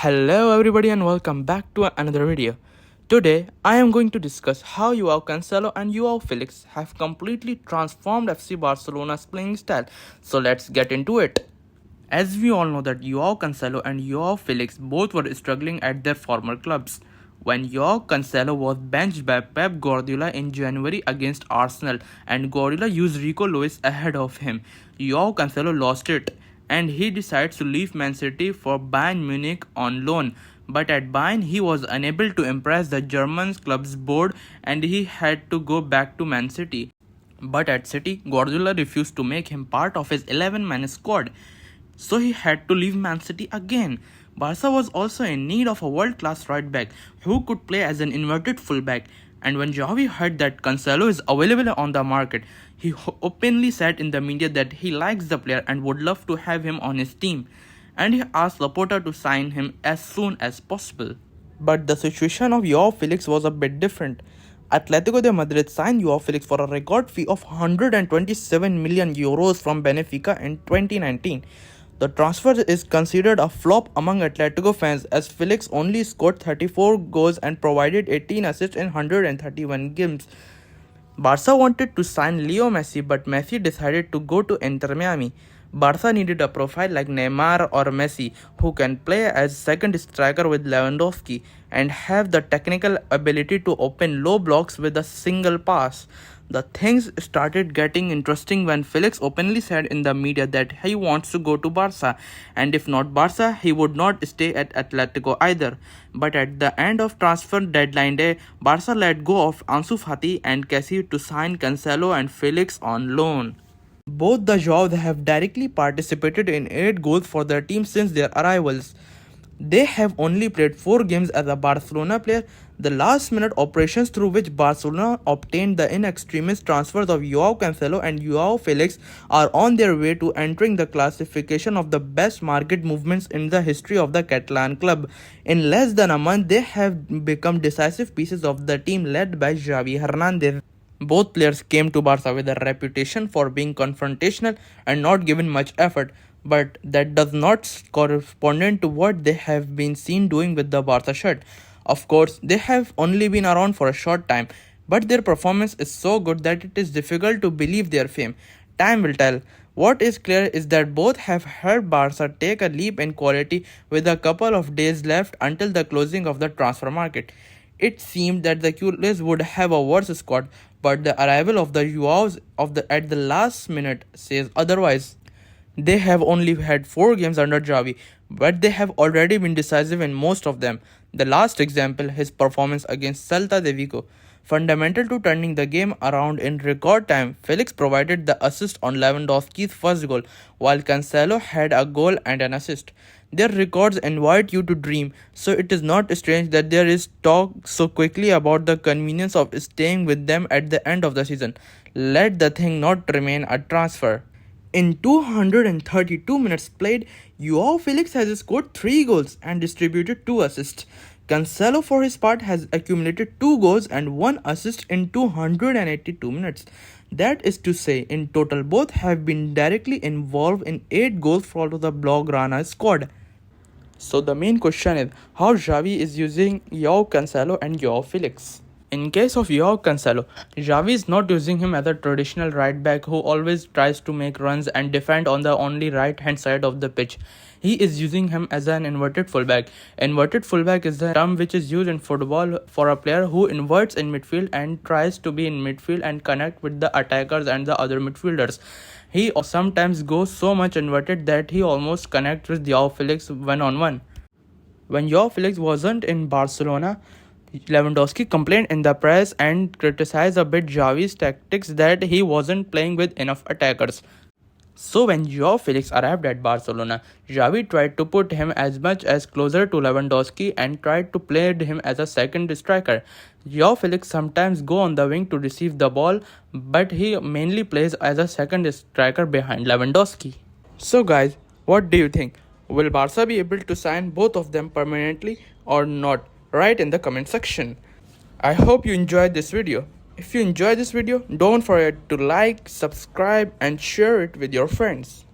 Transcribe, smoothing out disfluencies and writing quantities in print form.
Hello everybody and welcome back to another video. Today I am going to discuss how Joao Cancelo and Joao Felix have completely transformed FC Barcelona's playing style. So let's get into it. As we all know that Joao Cancelo and Joao Felix both were struggling at their former clubs. When Joao Cancelo was benched by Pep Guardiola in January against Arsenal and Guardiola used Rico Lewis ahead of him, Joao Cancelo lost it and he decides to leave Man City for Bayern Munich on loan. But at Bayern, he was unable to impress the German club's board and he had to go back to Man City. But at City, Guardiola refused to make him part of his 11-man squad, so he had to leave Man City again. Barca was also in need of a world-class right back who could play as an inverted fullback, and when Xavi heard that Cancelo is available on the market, he openly said in the media that he likes the player and would love to have him on his team, and he asked Laporta to sign him as soon as possible. But the situation of Joao Felix was a bit different. Atletico de Madrid signed Joao Felix for a record fee of 127 million euros from Benfica in 2019. The transfer is considered a flop among Atletico fans as Felix only scored 34 goals and provided 18 assists in 131 games. Barca wanted to sign Leo Messi, but Messi decided to go to Inter Miami. Barca needed a profile like Neymar or Messi who can play as second striker with Lewandowski and have the technical ability to open low blocks with a single pass. The things started getting interesting when Felix openly said in the media that he wants to go to Barca, and if not Barca, he would not stay at Atletico either. But at the end of transfer deadline day, Barca let go of Ansu Fati and Kessie to sign Cancelo and Felix on loan. Both the Joaos have directly participated in 8 goals for their team since their arrivals. They have only played 4 games as a Barcelona player. The last-minute operations through which Barcelona obtained the in extremis transfers of Joao Cancelo and Joao Felix are on their way to entering the classification of the best market movements in the history of the Catalan club. In less than a month, they have become decisive pieces of the team led by Xavi Hernandez. Both players came to Barca with a reputation for being confrontational and not given much effort, but that does not correspond to what they have been seen doing with the Barca shirt. Of course, they have only been around for a short time, but their performance is so good that it is difficult to believe their fame. Time will tell. What is clear is that both have helped Barca take a leap in quality with a couple of days left until the closing of the transfer market. It seemed that the Culés would have a worse squad, but the arrival of the Joaos at the last minute says otherwise. They have only had 4 games under Xavi, but they have already been decisive in most of them. The last example, his performance against Celta de Vigo. Fundamental to turning the game around in record time, Felix provided the assist on Lewandowski's first goal, while Cancelo had a goal and an assist. Their records invite you to dream, so it is not strange that there is talk so quickly about the convenience of staying with them at the end of the season. Let the thing not remain a transfer. In 232 minutes played, Joao Felix has scored 3 goals and distributed 2 assists. Cancelo for his part has accumulated 2 goals and 1 assist in 282 minutes. That is to say, in total both have been directly involved in 8 goals for the Blaugrana squad. So the main question is, how Xavi is using Joao Cancelo and Joao Felix? In case of Joao Cancelo, Xavi is not using him as a traditional right back who always tries to make runs and defend on the only right hand side of the pitch. He is using him as an inverted fullback. Inverted fullback is the term which is used in football for a player who inverts in midfield and tries to be in midfield and connect with the attackers and the other midfielders. He sometimes goes so much inverted that he almost connects with Joao Felix one-on-one. When Joao Felix wasn't in Barcelona, Lewandowski complained in the press and criticized a bit Xavi's tactics that he wasn't playing with enough attackers. So when Joao Felix arrived at Barcelona, Xavi tried to put him as much as closer to Lewandowski and tried to play him as a second striker. Joao Felix sometimes go on the wing to receive the ball, but he mainly plays as a second striker behind Lewandowski. So guys, what do you think? Will Barca be able to sign both of them permanently or not? Write in the comment section. I hope you enjoyed this video. If you enjoyed this video, don't forget to like, subscribe and share it with your friends.